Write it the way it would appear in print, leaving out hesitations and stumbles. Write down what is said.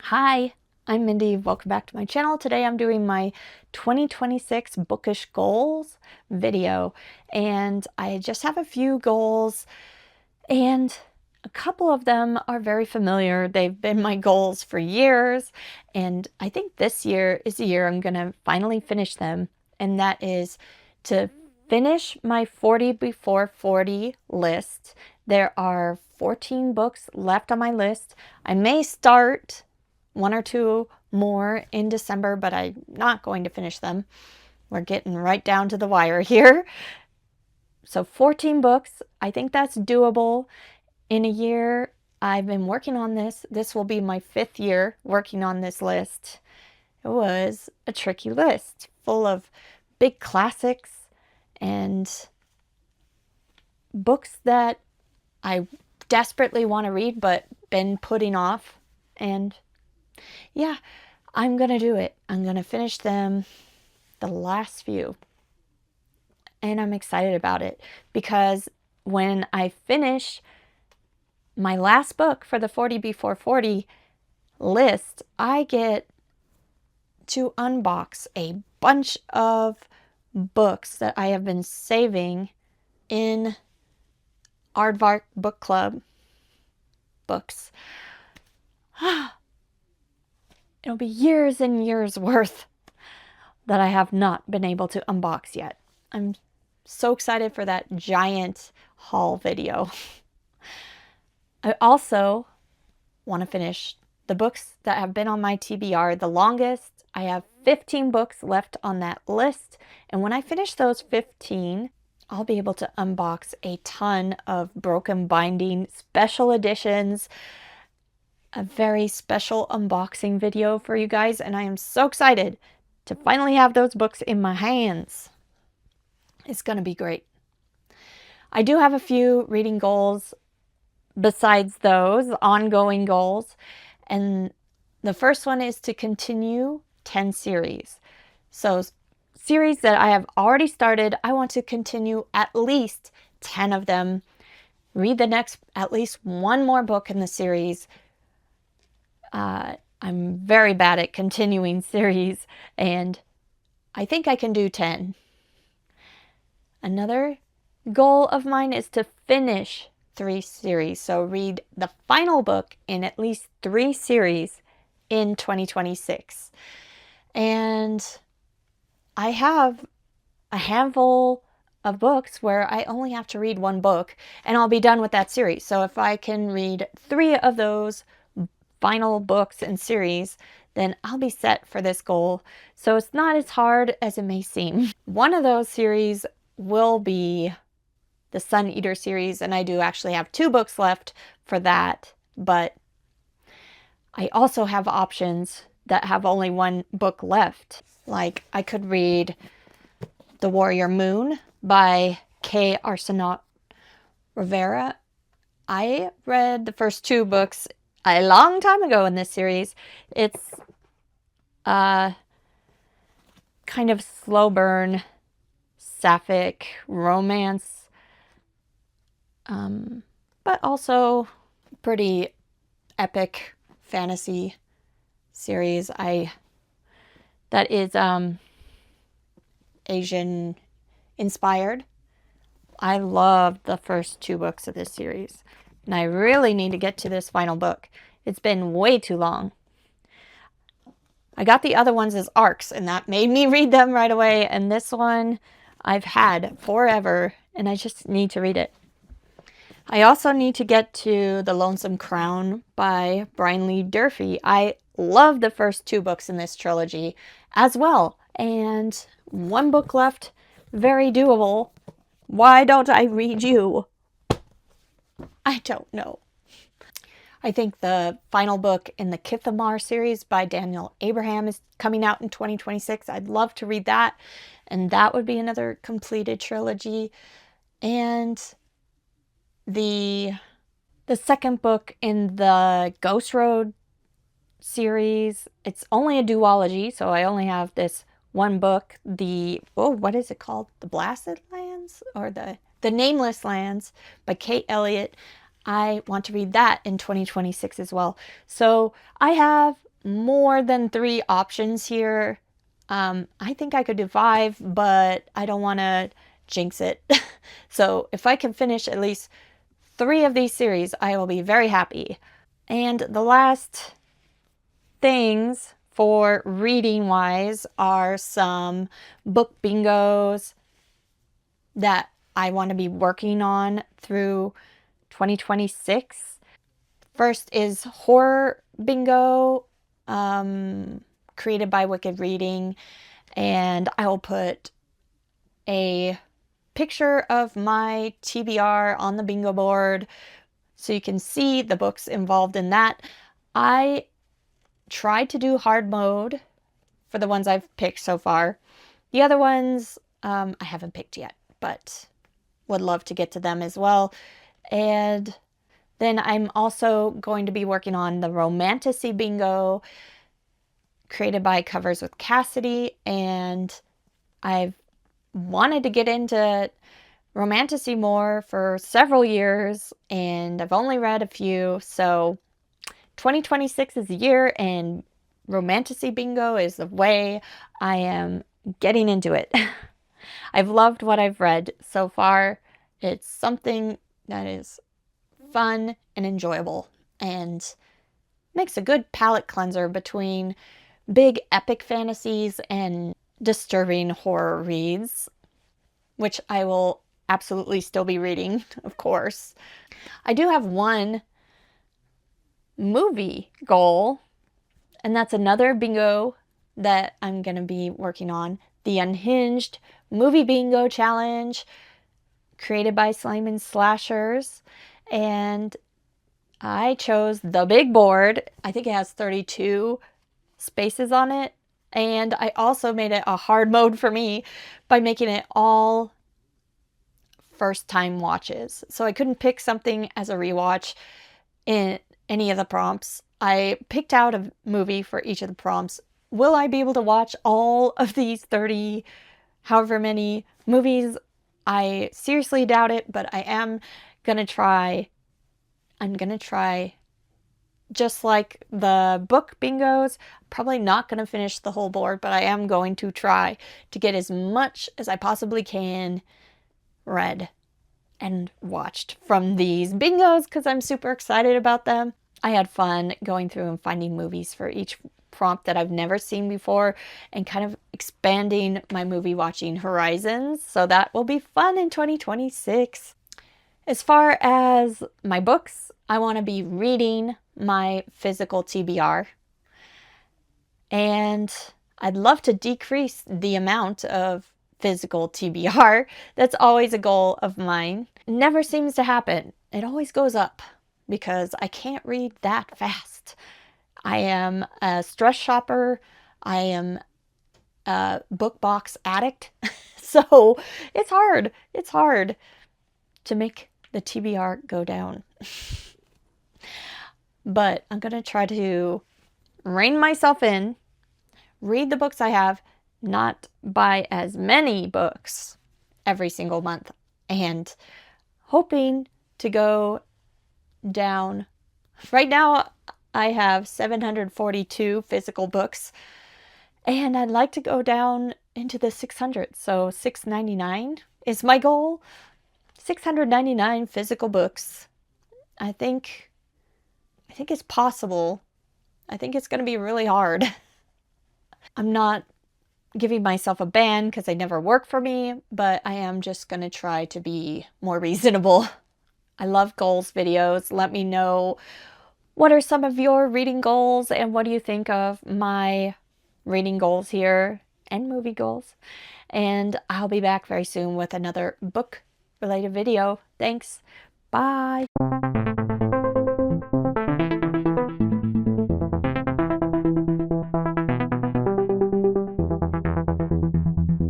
Hi, I'm Mindy. Welcome back to my channel. Today I'm doing my 2026 bookish goals video, and I just have a few goals, and a couple of them are very familiar. They've been my goals for years, and I think this year is the year I'm going to finally finish them, and that is to finish my 40 before 40 list. There are 14 books left on my list. I may start one or two more in December, but I'm not going to finish them. We're getting right down to the wire here. So 14 books, I think that's doable in a year. I've been working on this. This will be my 5th year working on this list. It was a tricky list full of big classics and books that I desperately want to read but been putting off. And yeah, I'm going to do it. I'm going to finish them, the last few. And I'm excited about it because when I finish my last book for the 40 before 40 list, I get to unbox a bunch of books that I have been saving in Aardvark Book Club books. It'll be years and years worth that I have not been able to unbox yet. I'm so excited for that giant haul video. I also want to finish the books that have been on my TBR the longest. I have 15 books left on that list, and when I finish those 15, I'll be able to unbox a ton of broken binding special editions, a very special unboxing video for you guys, and I am so excited to finally have those books in my hands. It's going to be great. I do have a few reading goals besides those ongoing goals, and the first one is to continue 10 series. So series that I have already started, I want to continue at least 10 of them, read the next at least one more book in the series. I'm very bad at continuing series, and I think I can do 10. Another goal of mine is to finish 3 series. So read the final book in at least 3 series in 2026. And I have a handful of books where I only have to read one book and I'll be done with that series. So if I can read 3 of those final books and series, then I'll be set for this goal. So it's not as hard as it may seem. One of those series will be the Sun Eater series, and I do actually have 2 books left for that, but I also have options that have only 1 book left. Like I could read The Warrior Moon by K. Arsenault Rivera. I read the first 2 books a long time ago in this series. It's kind of slow burn, sapphic romance, but also pretty epic fantasy series. That is Asian inspired. I loved the first 2 books of this series, and I really need to get to this final book. It's been way too long. I got the other ones as arcs, and that made me read them right away, and this one I've had forever, and I just need to read it. I also need to get to The Lonesome Crown by Brian Lee Durfee. I love the first 2 books in this trilogy as well, and 1 book left, very doable. Why don't I read you? I don't know. I think the final book in the Kithamar series by Daniel Abraham is coming out in 2026. I'd love to read that, and that would be another completed trilogy. And the second book in the Ghost Road series, it's only a duology, so I only have this 1 book. What is it called? The Blasted Lands, or the Nameless Lands by Kate Elliott. I want to read that in 2026 as well. So I have more than 3 options here. I think I could do 5, but I don't want to jinx it. So if I can finish at least 3 of these series, I will be very happy. And the last things for reading wise are some book bingos that I want to be working on through 2026. First is horror bingo, created by Wicked Reading, and I will put a picture of my TBR on the bingo board so you can see the books involved in that. I tried to do hard mode for the ones I've picked so far. The other ones I haven't picked yet, but would love to get to them as well. And then I'm also going to be working on the Romantasy Bingo, created by Covers with Cassidy, and I've wanted to get into Romantasy more for several years, and I've only read a few, so 2026 is the year, and Romantasy Bingo is the way. I am getting into it. I've loved what I've read so far. It's something that is fun and enjoyable and makes a good palate cleanser between big epic fantasies and disturbing horror reads, which I will absolutely still be reading, of course. I do have one movie goal, and that's another bingo that I'm going to be working on. The Unhinged Movie Bingo Challenge, created by Slime and Slashers. And I chose the big board. I think it has 32 spaces on it. And I also made it a hard mode for me by making it all first time watches. So I couldn't pick something as a rewatch in any of the prompts. I picked out a movie for each of the prompts. Will I be able to watch all of these 30, however many movies? I seriously doubt it, but I am gonna try. I'm gonna try. Just like the book bingos, probably not gonna finish the whole board, but I am going to try to get as much as I possibly can read and watched from these bingos because I'm super excited about them. I had fun going through and finding movies for each prompt that I've never seen before and kind of expanding my movie watching horizons. So that will be fun in 2026. As far as my books, I want to be reading my physical TBR. And I'd love to decrease the amount of physical TBR. That's always a goal of mine. It never seems to happen. It always goes up because I can't read that fast. I am a stress shopper. I am a book box addict. So it's hard. It's hard to make the TBR go down. But I'm going to try to rein myself in, read the books I have, not buy as many books every single month, and hoping to go down. Right now, I have 742 physical books, and I'd like to go down into the 600s. So 699 is my goal. 699 physical books. I think it's possible. I think it's going to be really hard. I'm not giving myself a ban because they never work for me, but I am just going to try to be more reasonable. I love goals videos. Let me know what are some of your reading goals and what do you think of my reading goals here and movie goals. And I'll be back very soon with another book related video. Thanks. Bye.